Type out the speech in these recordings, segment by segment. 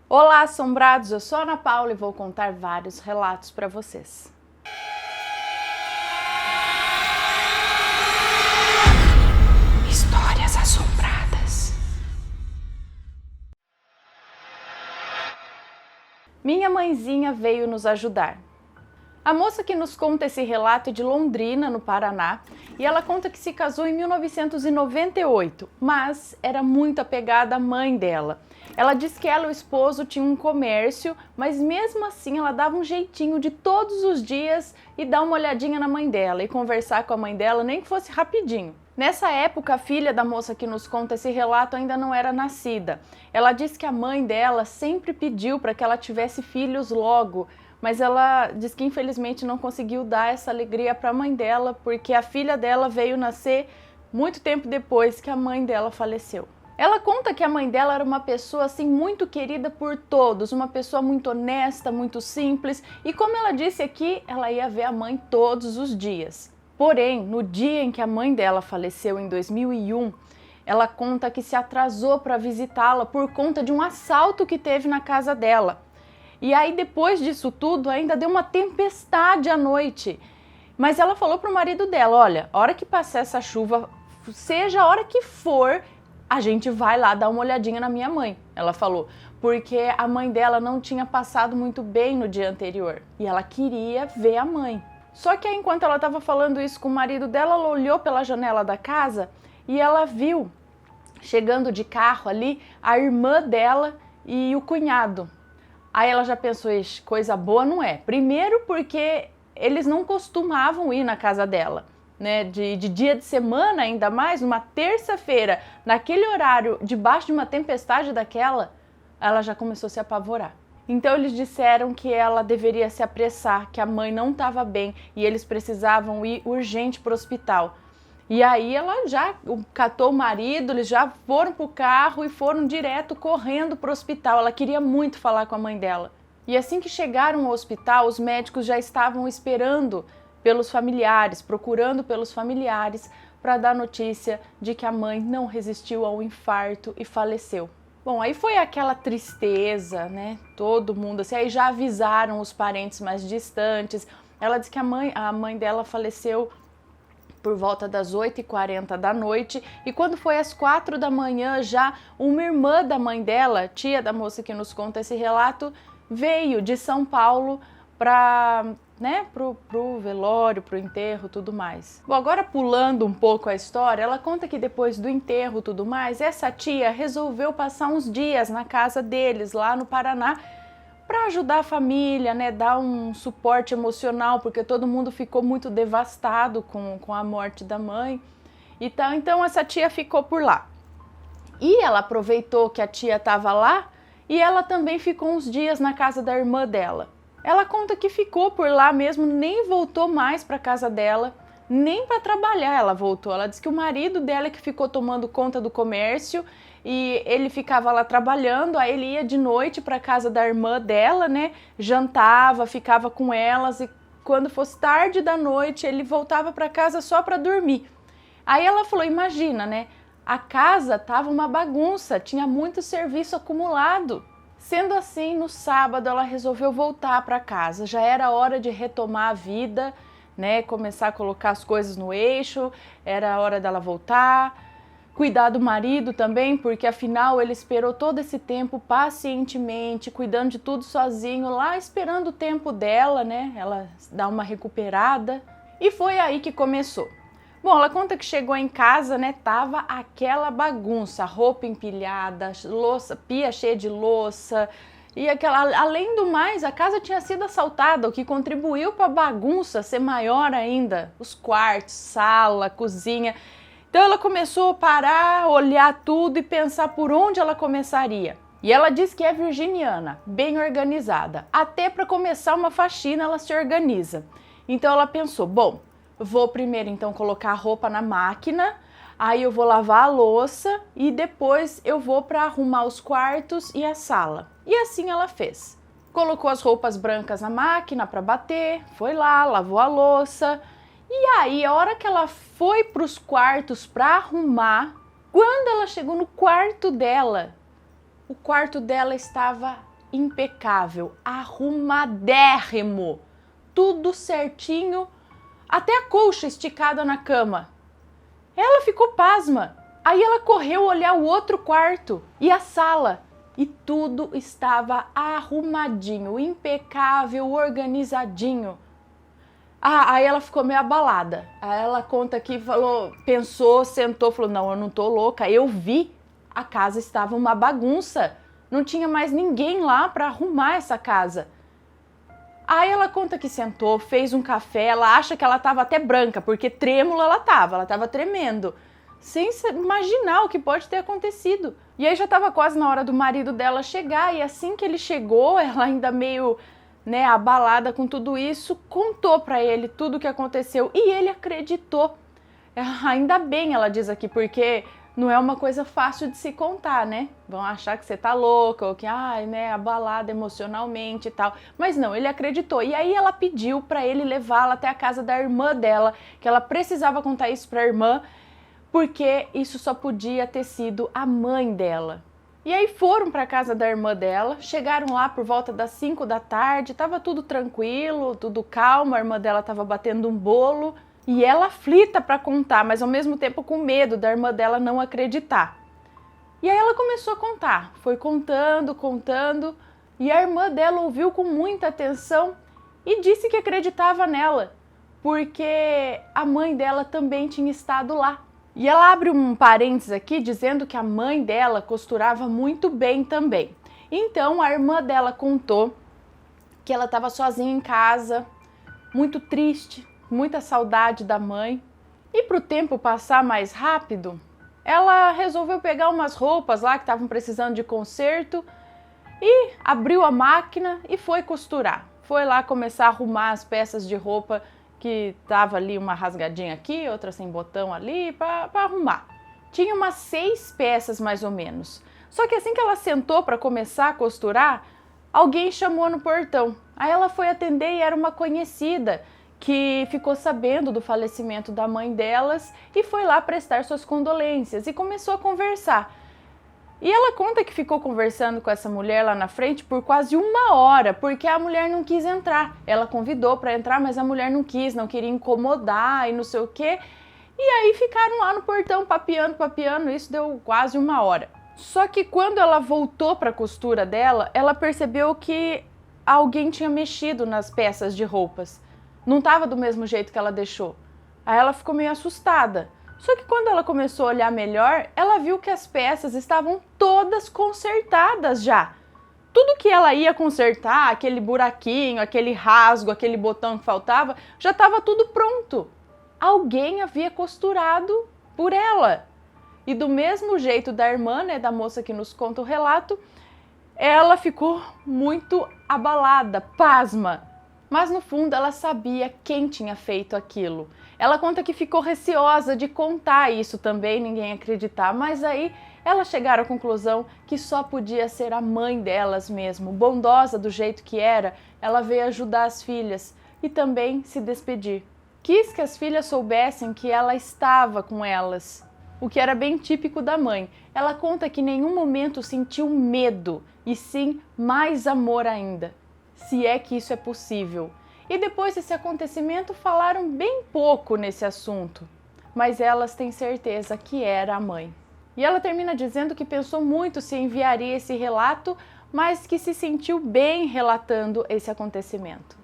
Olá, assombrados! Eu sou a Ana Paula e vou contar vários relatos para vocês. Histórias assombradas. Minha mãezinha veio nos ajudar. A moça que nos conta esse relato é de Londrina, no Paraná, e ela conta que se casou em 1998, mas era muito apegada à mãe dela. Ela diz que ela e o esposo tinham um comércio, mas mesmo assim ela dava um jeitinho de todos os dias e dar uma olhadinha na mãe dela e conversar com a mãe dela, nem que fosse rapidinho. Nessa época, a filha da moça que nos conta esse relato ainda não era nascida. Ela diz que a mãe dela sempre pediu para que ela tivesse filhos logo, mas ela diz que infelizmente não conseguiu dar essa alegria para a mãe dela, porque a filha dela veio nascer muito tempo depois que a mãe dela faleceu. Ela conta que a mãe dela era uma pessoa assim muito querida por todos, uma pessoa muito honesta, muito simples, e como ela disse aqui, ela ia ver a mãe todos os dias. Porém, no dia em que a mãe dela faleceu em 2001, ela conta que se atrasou para visitá-la por conta de um assalto que teve na casa dela. E aí depois disso tudo ainda deu uma tempestade à noite. Mas ela falou pro marido dela, olha, a hora que passar essa chuva, seja a hora que for, a gente vai lá dar uma olhadinha na minha mãe. Ela falou, porque a mãe dela não tinha passado muito bem no dia anterior. E ela queria ver a mãe. Só que aí, enquanto ela estava falando isso com o marido dela, ela olhou pela janela da casa e ela viu, chegando de carro ali, a irmã dela e o cunhado. Aí ela já pensou, ixi, coisa boa não é. Primeiro porque eles não costumavam ir na casa dela, né? De dia de semana, ainda mais, numa terça-feira, naquele horário, debaixo de uma tempestade daquela, ela já começou a se apavorar. Então eles disseram que ela deveria se apressar, que a mãe não estava bem e eles precisavam ir urgente para o hospital. E aí ela já catou o marido, eles já foram pro carro e foram direto correndo pro hospital. Ela queria muito falar com a mãe dela. E assim que chegaram ao hospital, os médicos já estavam esperando pelos familiares, procurando pelos familiares para dar notícia de que a mãe não resistiu ao infarto e faleceu. Bom, aí foi aquela tristeza, né? Todo mundo, assim, aí já avisaram os parentes mais distantes. Ela disse que a mãe dela faleceu por volta das 8h40 da noite, e quando foi às 4 da manhã já uma irmã da mãe dela, tia da moça que nos conta esse relato, veio de São Paulo para, né, pro velório, pro enterro, tudo mais. Bom, agora pulando um pouco a história, ela conta que depois do enterro, tudo mais, essa tia resolveu passar uns dias na casa deles lá no Paraná para ajudar a família, né, dar um suporte emocional, porque todo mundo ficou muito devastado com a morte da mãe. Então essa tia ficou por lá. E ela aproveitou que a tia estava lá e ela também ficou uns dias na casa da irmã dela. Ela conta que ficou por lá mesmo, nem voltou mais para casa dela, nem para trabalhar ela voltou. Ela disse que o marido dela é que ficou tomando conta do comércio e ele ficava lá trabalhando, aí ele ia de noite para casa da irmã dela, né? Jantava, ficava com elas e quando fosse tarde da noite ele voltava para casa só para dormir. Aí ela falou, imagina, né? A casa tava uma bagunça, tinha muito serviço acumulado. Sendo assim, no sábado ela resolveu voltar para casa. Já era hora de retomar a vida, né? Começar a colocar as coisas no eixo, era a hora dela voltar. Cuidar do marido também, porque afinal ele esperou todo esse tempo pacientemente, cuidando de tudo sozinho, lá esperando o tempo dela, né? Ela dar uma recuperada. E foi aí que começou. Bom, ela conta que chegou em casa, né? Tava aquela bagunça, roupa empilhada, louça, pia cheia de louça. E além do mais, a casa tinha sido assaltada, o que contribuiu para a bagunça ser maior ainda. Os quartos, sala, cozinha. Então ela começou a parar, olhar tudo e pensar por onde ela começaria. E ela diz que é virginiana, bem organizada. Até para começar uma faxina ela se organiza. Então ela pensou, bom, vou primeiro então colocar a roupa na máquina, aí eu vou lavar a louça e depois eu vou para arrumar os quartos e a sala. E assim ela fez. Colocou as roupas brancas na máquina para bater, foi lá, lavou a louça. E aí, a hora que ela foi para os quartos para arrumar, quando ela chegou no quarto dela, o quarto dela estava impecável, arrumadérrimo, tudo certinho, até a colcha esticada na cama. Ela ficou pasma. Aí ela correu olhar o outro quarto e a sala. E tudo estava arrumadinho, impecável, organizadinho. Aí ela ficou meio abalada. Aí ela conta que pensou, sentou, falou, não, eu não tô louca. Eu vi, a casa estava uma bagunça. Não tinha mais ninguém lá para arrumar essa casa. Aí ela conta que sentou, fez um café, ela acha que ela estava até branca, porque trêmula ela estava tremendo, sem imaginar o que pode ter acontecido. E aí já estava quase na hora do marido dela chegar, e assim que ele chegou, ela ainda meio, abalada com tudo isso, contou para ele tudo o que aconteceu, e ele acreditou. Ainda bem, ela diz aqui, porque não é uma coisa fácil de se contar, né? Vão achar que você tá louca, ou que, abalada emocionalmente e tal. Mas não, ele acreditou. E aí ela pediu para ele levá-la até a casa da irmã dela, que ela precisava contar isso para a irmã, porque isso só podia ter sido a mãe dela. E aí foram para a casa da irmã dela, chegaram lá por volta das 5 da tarde, tava tudo tranquilo, tudo calmo, a irmã dela tava batendo um bolo, e ela aflita para contar, mas ao mesmo tempo com medo da irmã dela não acreditar. E aí ela começou a contar, foi contando, e a irmã dela ouviu com muita atenção e disse que acreditava nela, porque a mãe dela também tinha estado lá. E ela abre um parênteses aqui dizendo que a mãe dela costurava muito bem também. Então a irmã dela contou que ela estava sozinha em casa, muito triste, muita saudade da mãe. E para o tempo passar mais rápido, ela resolveu pegar umas roupas lá que estavam precisando de conserto e abriu a máquina e foi costurar. Foi lá começar a arrumar as peças de roupa que tava ali, uma rasgadinha aqui, outra sem botão ali, para arrumar. Tinha umas 6 peças mais ou menos. Só que assim que ela sentou para começar a costurar, alguém chamou no portão. Aí ela foi atender e era uma conhecida que ficou sabendo do falecimento da mãe delas e foi lá prestar suas condolências e começou a conversar. E ela conta que ficou conversando com essa mulher lá na frente por quase 1 hora, porque a mulher não quis entrar. Ela convidou para entrar, mas a mulher não quis, não queria incomodar e não sei o quê. E aí ficaram lá no portão papeando, isso deu quase 1 hora. Só que quando ela voltou para a costura dela, ela percebeu que alguém tinha mexido nas peças de roupas. Não estava do mesmo jeito que ela deixou. Aí ela ficou meio assustada. Só que quando ela começou a olhar melhor, ela viu que as peças estavam todas consertadas já. Tudo que ela ia consertar, aquele buraquinho, aquele rasgo, aquele botão que faltava, já estava tudo pronto. Alguém havia costurado por ela. E do mesmo jeito da irmã, da moça que nos conta o relato, ela ficou muito abalada, pasma. Mas no fundo ela sabia quem tinha feito aquilo. Ela conta que ficou receosa de contar isso também, ninguém acreditar, mas aí elas chegaram à conclusão que só podia ser a mãe delas mesmo. Bondosa do jeito que era, ela veio ajudar as filhas e também se despedir. Quis que as filhas soubessem que ela estava com elas, o que era bem típico da mãe. Ela conta que em nenhum momento sentiu medo, e sim mais amor ainda, se é que isso é possível. E depois desse acontecimento falaram bem pouco nesse assunto, mas elas têm certeza que era a mãe. E ela termina dizendo que pensou muito se enviaria esse relato, mas que se sentiu bem relatando esse acontecimento.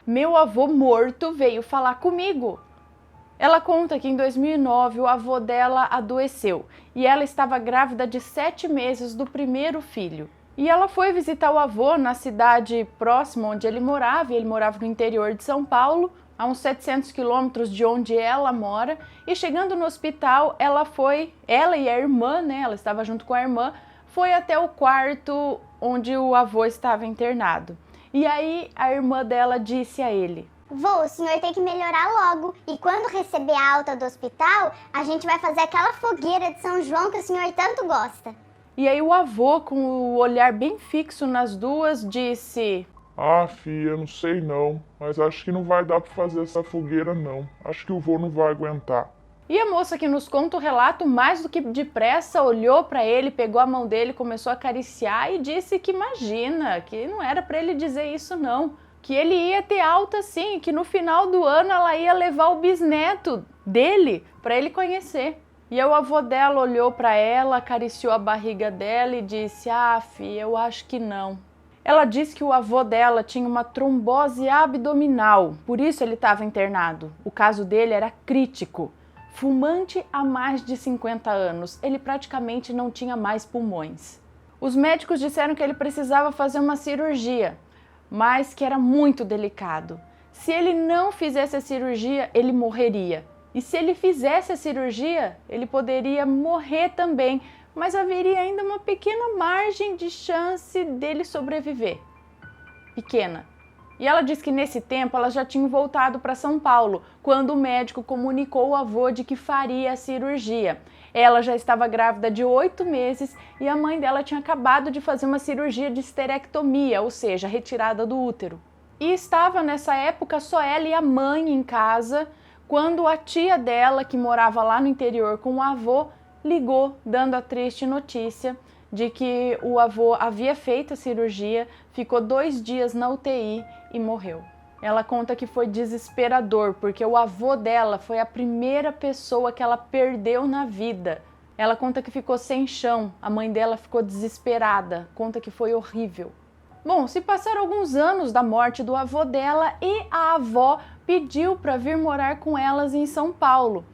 Meu avô morto veio falar comigo. Ela conta que em 2009 o avô dela adoeceu e ela estava grávida de 7 meses do primeiro filho. E ela foi visitar o avô na cidade próxima onde ele morava, e ele morava no interior de São Paulo, a uns 700 quilômetros de onde ela mora, e chegando no hospital, ela e a irmã, ela estava junto com a irmã, foi até o quarto onde o avô estava internado. E aí a irmã dela disse a ele: "Vô, o senhor tem que melhorar logo, e quando receber a alta do hospital, a gente vai fazer aquela fogueira de São João que o senhor tanto gosta." E aí o avô, com o olhar bem fixo nas duas, disse: "Ah, filha, não sei não, mas acho que não vai dar para fazer essa fogueira não. Acho que o vô não vai aguentar." E a moça que nos conta o relato, mais do que depressa, olhou para ele, pegou a mão dele, começou a acariciar e disse que imagina, que não era para ele dizer isso não, que ele ia ter alta sim, que no final do ano ela ia levar o bisneto dele para ele conhecer. E o avô dela olhou para ela, acariciou a barriga dela e disse: "Ah, filha, eu acho que não." Ela disse que o avô dela tinha uma trombose abdominal, por isso ele estava internado. O caso dele era crítico. Fumante há mais de 50 anos, ele praticamente não tinha mais pulmões. Os médicos disseram que ele precisava fazer uma cirurgia, mas que era muito delicado. Se ele não fizesse a cirurgia, ele morreria. E se ele fizesse a cirurgia, ele poderia morrer também, mas haveria ainda uma pequena margem de chance dele sobreviver. Pequena. E ela diz que nesse tempo ela já tinha voltado para São Paulo, quando o médico comunicou ao avô de que faria a cirurgia. Ela já estava grávida de 8 meses e a mãe dela tinha acabado de fazer uma cirurgia de esterectomia, ou seja, retirada do útero. E estava nessa época só ela e a mãe em casa, quando a tia dela, que morava lá no interior com o avô, ligou dando a triste notícia de que o avô havia feito a cirurgia, ficou 2 dias na UTI e morreu. Ela conta que foi desesperador, porque o avô dela foi a primeira pessoa que ela perdeu na vida. Ela conta que ficou sem chão, a mãe dela ficou desesperada, conta que foi horrível. Bom, se passaram alguns anos da morte do avô dela e a avó pediu para vir morar com elas em São Paulo.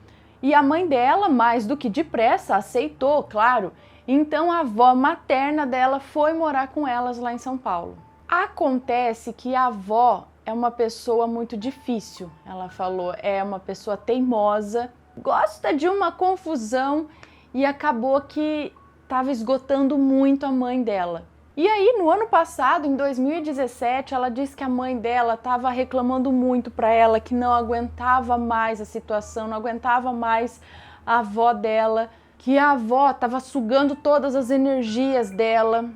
E a mãe dela, mais do que depressa, aceitou, claro. Então a avó materna dela foi morar com elas lá em São Paulo. Acontece que a avó é uma pessoa muito difícil, ela falou, é uma pessoa teimosa, gosta de uma confusão e acabou que estava esgotando muito a mãe dela. E aí, no ano passado, em 2017, ela disse que a mãe dela estava reclamando muito para ela, que não aguentava mais a situação, não aguentava mais a avó dela, que a avó estava sugando todas as energias dela.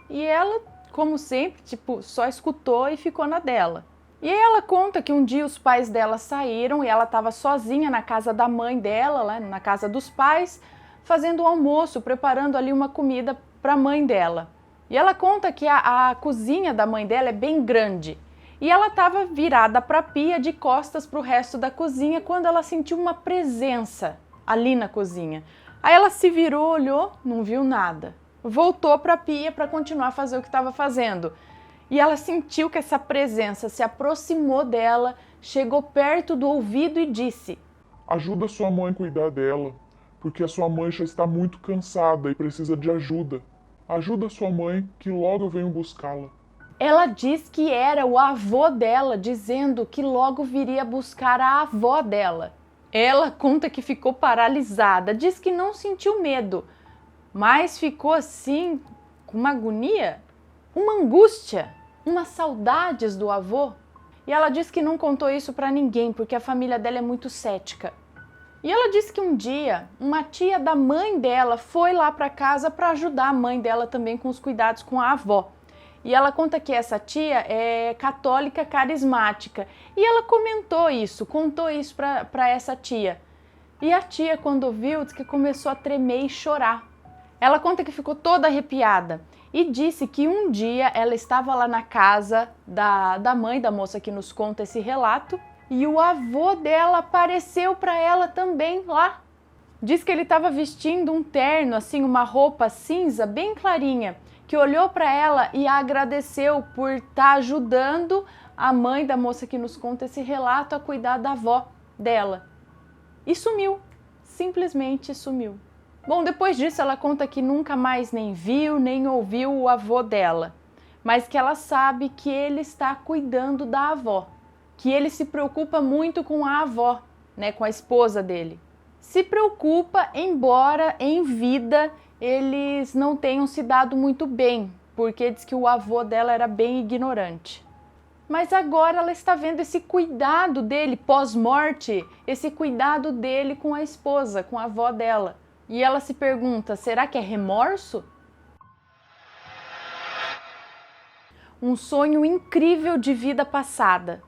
E ela, como sempre, só escutou e ficou na dela. E aí ela conta que um dia os pais dela saíram e ela estava sozinha na casa da mãe dela, lá na casa dos pais, fazendo o almoço, preparando ali uma comida para a mãe dela. E ela conta que a cozinha da mãe dela é bem grande. E ela estava virada para a pia, de costas para o resto da cozinha, quando ela sentiu uma presença ali na cozinha. Aí ela se virou, olhou, não viu nada. Voltou para a pia para continuar a fazer o que estava fazendo. E ela sentiu que essa presença se aproximou dela, chegou perto do ouvido e disse: "Ajuda sua mãe a cuidar dela, porque a sua mãe já está muito cansada e precisa de ajuda. Ajuda sua mãe, que logo eu venho buscá-la." Ela diz que era o avô dela dizendo que logo viria buscar a avó dela. Ela conta que ficou paralisada, diz que não sentiu medo, mas ficou assim, com uma agonia, uma angústia, umas saudades do avô. E ela diz que não contou isso para ninguém, porque a família dela é muito cética. E ela disse que um dia, uma tia da mãe dela foi lá para casa para ajudar a mãe dela também com os cuidados com a avó. E ela conta que essa tia é católica carismática. E ela contou isso para essa tia. E a tia, quando viu, disse que começou a tremer e chorar. Ela conta que ficou toda arrepiada e disse que um dia ela estava lá na casa da mãe da moça que nos conta esse relato e o avô dela apareceu para ela também lá. Diz que ele estava vestindo um terno, assim, uma roupa cinza bem clarinha, que olhou para ela e a agradeceu por estar ajudando a mãe da moça que nos conta esse relato a cuidar da avó dela. E sumiu, simplesmente sumiu. Bom, depois disso ela conta que nunca mais nem viu, nem ouviu o avô dela, mas que ela sabe que ele está cuidando da avó, que ele se preocupa muito com a avó, né, com a esposa dele. Se preocupa, embora em vida eles não tenham se dado muito bem, porque diz que o avô dela era bem ignorante. Mas agora ela está vendo esse cuidado dele pós-morte, esse cuidado dele com a esposa, com a avó dela. E ela se pergunta, será que é remorso? Um sonho incrível de vida passada.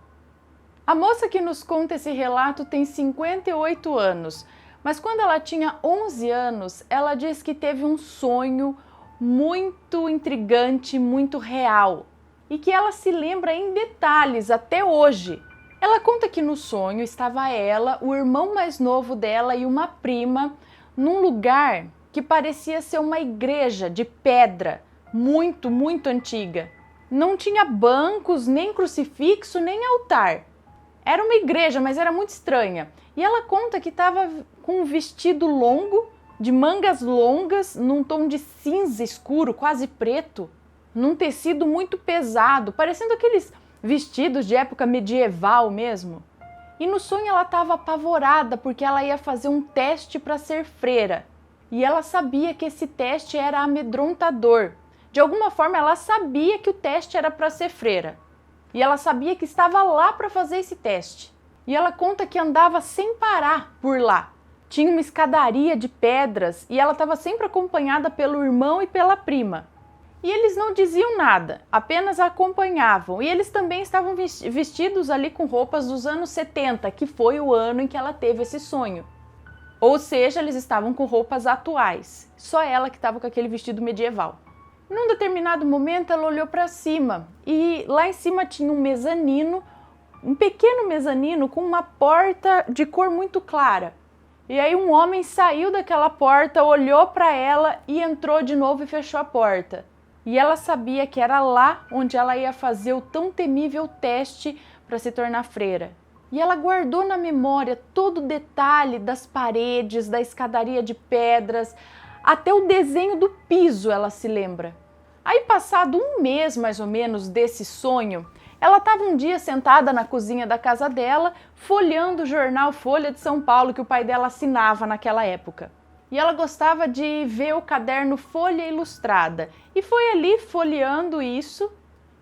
A moça que nos conta esse relato tem 58 anos, Mas quando ela tinha 11 anos, ela diz que teve um sonho muito intrigante, muito real, e que ela se lembra em detalhes até hoje. Ela conta que no sonho estava ela, o irmão mais novo dela e uma prima num lugar que parecia ser uma igreja de pedra, muito, muito antiga. Não tinha bancos, nem crucifixo, nem altar. Era uma igreja, mas era muito estranha. E ela conta que estava com um vestido longo, de mangas longas, num tom de cinza escuro, quase preto, num tecido muito pesado, parecendo aqueles vestidos de época medieval mesmo. E no sonho ela estava apavorada porque ela ia fazer um teste para ser freira. E ela sabia que esse teste era amedrontador. De alguma forma ela sabia que o teste era para ser freira. E ela sabia que estava lá para fazer esse teste. E ela conta que andava sem parar por lá. Tinha uma escadaria de pedras e ela estava sempre acompanhada pelo irmão e pela prima. E eles não diziam nada, apenas a acompanhavam. E eles também estavam vestidos ali com roupas dos anos 70, que foi o ano em que ela teve esse sonho. Ou seja, eles estavam com roupas atuais. Só ela que estava com aquele vestido medieval. Num determinado momento ela olhou para cima e lá em cima tinha um mezanino, um pequeno mezanino com uma porta de cor muito clara. E aí um homem saiu daquela porta, olhou para ela e entrou de novo e fechou a porta. E ela sabia que era lá onde ela ia fazer o tão temível teste para se tornar freira. E ela guardou na memória todo o detalhe das paredes, da escadaria de pedras, até o desenho do piso ela se lembra. Aí passado um mês mais ou menos desse sonho, ela estava um dia sentada na cozinha da casa dela, folheando o jornal Folha de São Paulo que o pai dela assinava naquela época. E ela gostava de ver o caderno Folha Ilustrada. E foi ali, folheando isso,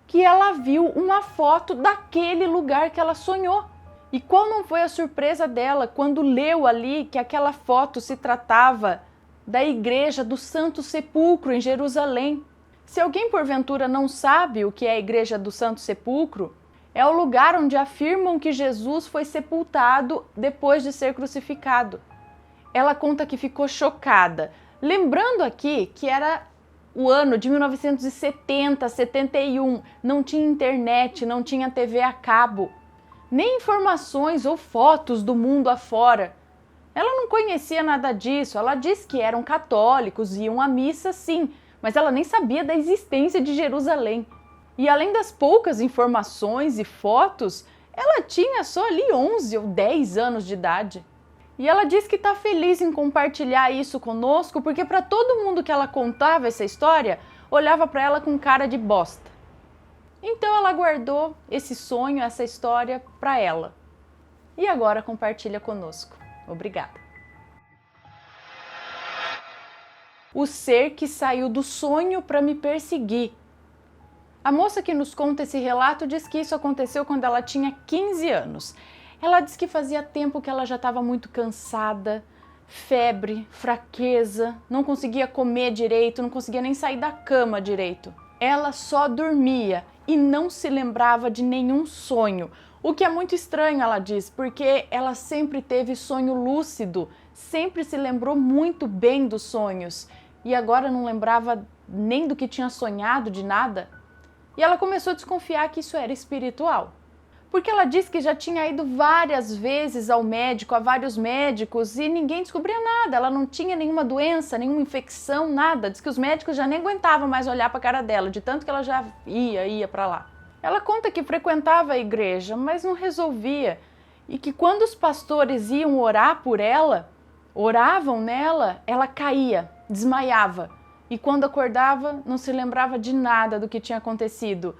que ela viu uma foto daquele lugar que ela sonhou. E qual não foi a surpresa dela quando leu ali que aquela foto se tratava da igreja do Santo Sepulcro em Jerusalém. Se alguém porventura não sabe o que é a igreja do Santo Sepulcro, é o lugar onde afirmam que Jesus foi sepultado depois de ser crucificado. Ela conta que ficou chocada, lembrando aqui que era o ano de 1970, 71, não tinha internet, não tinha TV a cabo, nem informações ou fotos do mundo afora. Ela não conhecia nada disso, ela disse que eram católicos, iam à missa sim, mas ela nem sabia da existência de Jerusalém. E além das poucas informações e fotos, ela tinha só ali 11 ou 10 anos de idade. E ela diz que está feliz em compartilhar isso conosco, porque para todo mundo que ela contava essa história, olhava para ela com cara de bosta. Então ela guardou esse sonho, essa história para ela. E agora compartilha conosco. Obrigada. O ser que saiu do sonho para me perseguir. A moça que nos conta esse relato diz que isso aconteceu quando ela tinha 15 anos. Ela diz que fazia tempo que ela já estava muito cansada, febre, fraqueza, não conseguia comer direito, não conseguia nem sair da cama direito. Ela só dormia e não se lembrava de nenhum sonho. O que é muito estranho, ela diz, porque ela sempre teve sonho lúcido, sempre se lembrou muito bem dos sonhos e agora não lembrava nem do que tinha sonhado, de nada. E ela começou a desconfiar que isso era espiritual. Porque ela disse que já tinha ido várias vezes ao médico, a vários médicos, e ninguém descobria nada. Ela não tinha nenhuma doença, nenhuma infecção, nada. Diz que os médicos já nem aguentavam mais olhar para a cara dela, de tanto que ela já ia para lá. Ela conta que frequentava a igreja, mas não resolvia. E que quando os pastores iam orar por ela, oravam nela, ela caía, desmaiava. E quando acordava, não se lembrava de nada do que tinha acontecido.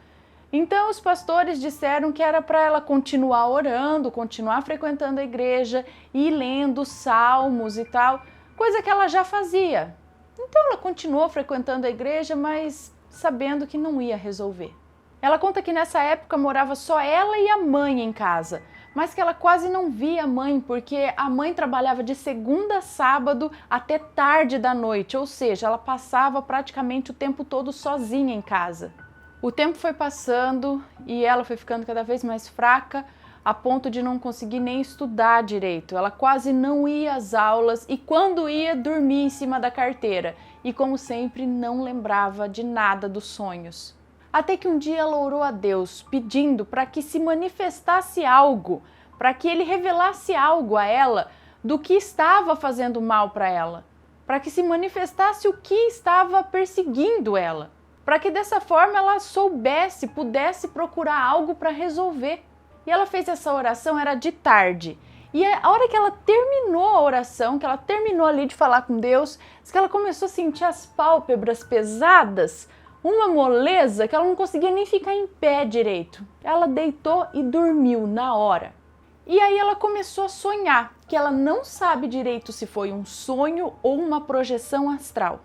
Então os pastores disseram que era para ela continuar orando, continuar frequentando a igreja e lendo salmos e tal, coisa que ela já fazia. Então ela continuou frequentando a igreja, mas sabendo que não ia resolver. Ela conta que nessa época morava só ela e a mãe em casa, mas que ela quase não via a mãe, porque a mãe trabalhava de segunda a sábado até tarde da noite, ou seja, ela passava praticamente o tempo todo sozinha em casa. O tempo foi passando e ela foi ficando cada vez mais fraca, a ponto de não conseguir nem estudar direito. Ela quase não ia às aulas e quando ia, dormia em cima da carteira. E como sempre, não lembrava de nada dos sonhos. Até que um dia ela orou a Deus, pedindo para que se manifestasse algo, para que ele revelasse algo a ela do que estava fazendo mal para ela, para que se manifestasse o que estava perseguindo ela, para que dessa forma ela soubesse, pudesse procurar algo para resolver. E ela fez essa oração, era de tarde. E a hora que ela terminou a oração, que ela terminou ali de falar com Deus, que ela começou a sentir as pálpebras pesadas, uma moleza que ela não conseguia nem ficar em pé direito. Ela deitou e dormiu na hora. E aí ela começou a sonhar, que ela não sabe direito se foi um sonho ou uma projeção astral.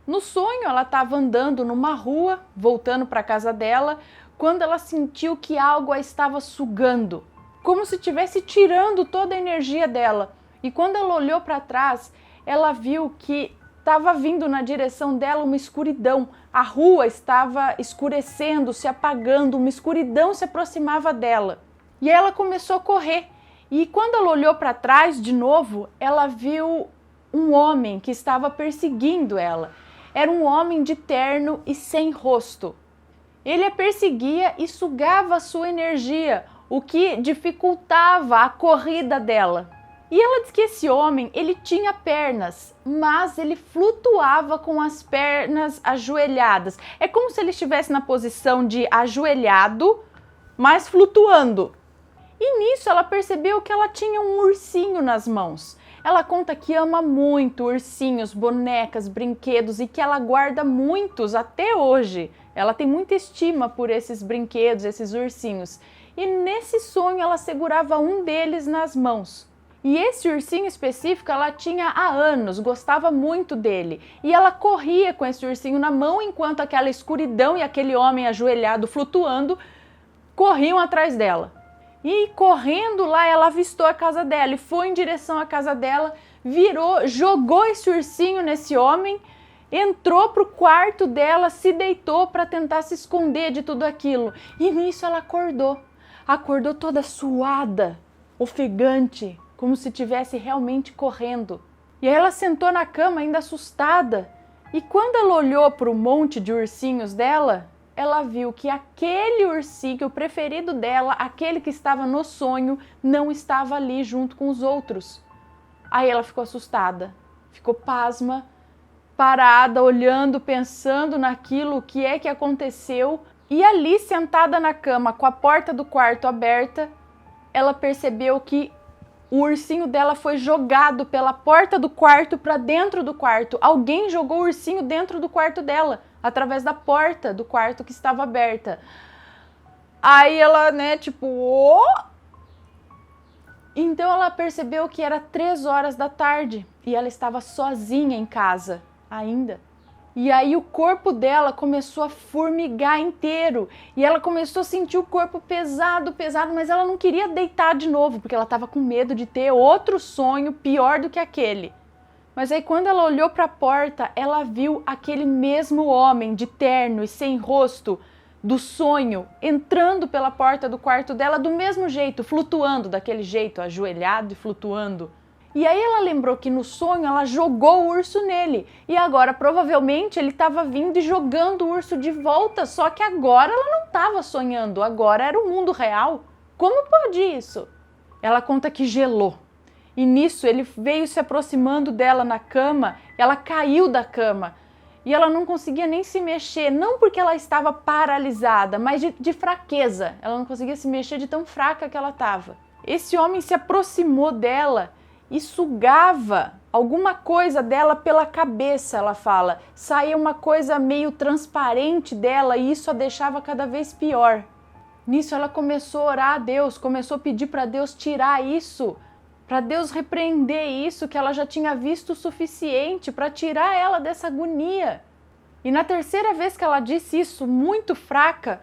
No sonho, ela estava andando numa rua, voltando para a casa dela, quando ela sentiu que algo a estava sugando, como se estivesse tirando toda a energia dela. E quando ela olhou para trás, ela viu que estava vindo na direção dela uma escuridão. A rua estava escurecendo, se apagando, uma escuridão se aproximava dela. E aí ela começou a correr. E quando ela olhou para trás de novo, ela viu um homem que estava perseguindo ela. Era um homem de terno e sem rosto. Ele a perseguia e sugava a sua energia, o que dificultava a corrida dela. E ela diz que esse homem, ele tinha pernas, mas ele flutuava com as pernas ajoelhadas. É como se ele estivesse na posição de ajoelhado, mas flutuando. E nisso ela percebeu que ela tinha um ursinho nas mãos. Ela conta que ama muito ursinhos, bonecas, brinquedos e que ela guarda muitos até hoje. Ela tem muita estima por esses brinquedos, esses ursinhos. E nesse sonho ela segurava um deles nas mãos. E esse ursinho específico ela tinha há anos, gostava muito dele. E ela corria com esse ursinho na mão enquanto aquela escuridão e aquele homem ajoelhado flutuando corriam atrás dela. E correndo lá, ela avistou a casa dela e foi em direção à casa dela, virou, jogou esse ursinho nesse homem, entrou pro quarto dela, se deitou para tentar se esconder de tudo aquilo. E nisso ela acordou toda suada, ofegante, como se estivesse realmente correndo. E aí ela sentou na cama ainda assustada. E quando ela olhou pro monte de ursinhos dela, ela viu que aquele ursinho, o preferido dela, aquele que estava no sonho, não estava ali junto com os outros. Aí ela ficou assustada, ficou pasma, parada, olhando, pensando naquilo, o que é que aconteceu. E ali, sentada na cama, com a porta do quarto aberta, ela percebeu que o ursinho dela foi jogado pela porta do quarto para dentro do quarto. Alguém jogou o ursinho dentro do quarto dela, através da porta do quarto que estava aberta. Aí ela, Então ela percebeu que era 3 horas da tarde e ela estava sozinha em casa ainda. E aí o corpo dela começou a formigar inteiro e ela começou a sentir o corpo pesado, mas ela não queria deitar de novo, porque ela estava com medo de ter outro sonho pior do que aquele. Mas aí quando ela olhou para a porta, ela viu aquele mesmo homem de terno e sem rosto do sonho entrando pela porta do quarto dela do mesmo jeito, flutuando daquele jeito, ajoelhado e flutuando. E aí ela lembrou que no sonho ela jogou o urso nele e agora provavelmente ele estava vindo e jogando o urso de volta, só que agora ela não estava sonhando, agora era o mundo real. Como pode isso? Ela conta que gelou. E nisso ele veio se aproximando dela na cama, ela caiu da cama e ela não conseguia nem se mexer, não porque ela estava paralisada, mas de fraqueza. Ela não conseguia se mexer de tão fraca que ela estava. Esse homem se aproximou dela e sugava alguma coisa dela pela cabeça, ela fala. Saía uma coisa meio transparente dela e isso a deixava cada vez pior. Nisso ela começou a orar a Deus, começou a pedir para Deus tirar isso, para Deus repreender isso, que ela já tinha visto o suficiente para tirar ela dessa agonia. E na 3ª vez que ela disse isso, muito fraca,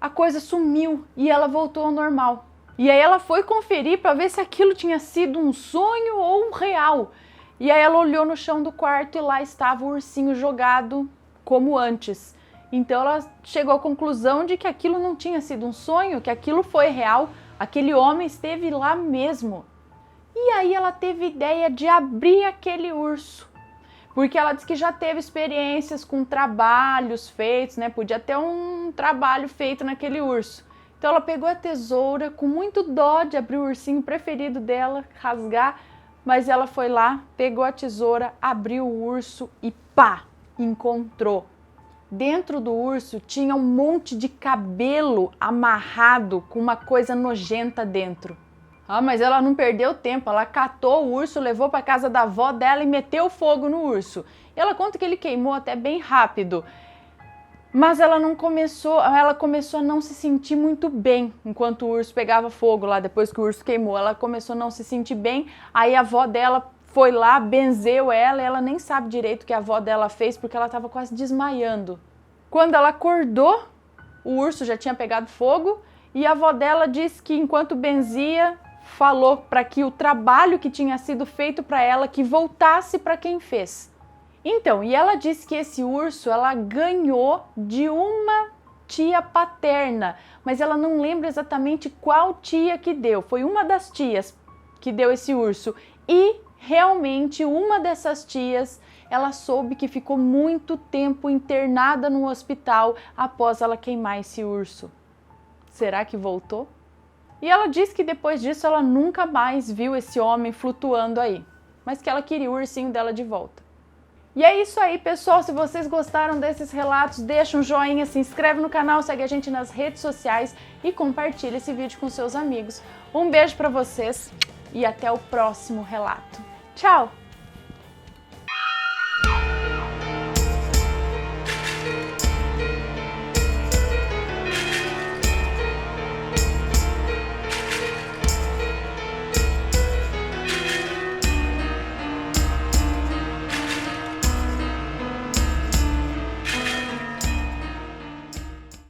a coisa sumiu e ela voltou ao normal. E aí ela foi conferir para ver se aquilo tinha sido um sonho ou um real. E aí ela olhou no chão do quarto e lá estava o ursinho jogado como antes. Então ela chegou à conclusão de que aquilo não tinha sido um sonho, que aquilo foi real, Aquele homem esteve lá mesmo. E aí ela teve ideia de abrir aquele urso. Porque ela disse que já teve experiências com trabalhos feitos, né? Podia ter um trabalho feito naquele urso. Então ela pegou a tesoura, com muito dó de abrir o ursinho preferido dela, rasgar, mas ela foi lá, pegou a tesoura, abriu o urso e pá, encontrou. Dentro do urso tinha um monte de cabelo amarrado com uma coisa nojenta dentro. Ah, mas ela não perdeu tempo, ela catou o urso, levou para casa da avó dela e meteu fogo no urso. E ela conta que ele queimou até bem rápido, mas ela começou a não se sentir muito bem enquanto o urso pegava fogo lá, depois que o urso queimou. Ela começou a não se sentir bem, aí a avó dela foi lá, benzeu ela, e ela nem sabe direito o que a avó dela fez, porque ela estava quase desmaiando. Quando ela acordou, o urso já tinha pegado fogo, e a avó dela disse que enquanto benzia, falou para que o trabalho que tinha sido feito para ela, que voltasse para quem fez. Então, e ela disse que esse urso ela ganhou de uma tia paterna, mas ela não lembra exatamente qual tia que deu. Foi uma das tias que deu esse urso. E realmente uma dessas tias, ela soube que ficou muito tempo internada no hospital após ela queimar esse urso. Será que voltou? E ela disse que depois disso ela nunca mais viu esse homem flutuando aí, mas que ela queria o ursinho dela de volta. E é isso aí, pessoal. Se vocês gostaram desses relatos, deixa um joinha, se inscreve no canal, segue a gente nas redes sociais e compartilha esse vídeo com seus amigos. Um beijo para vocês e até o próximo relato. Tchau!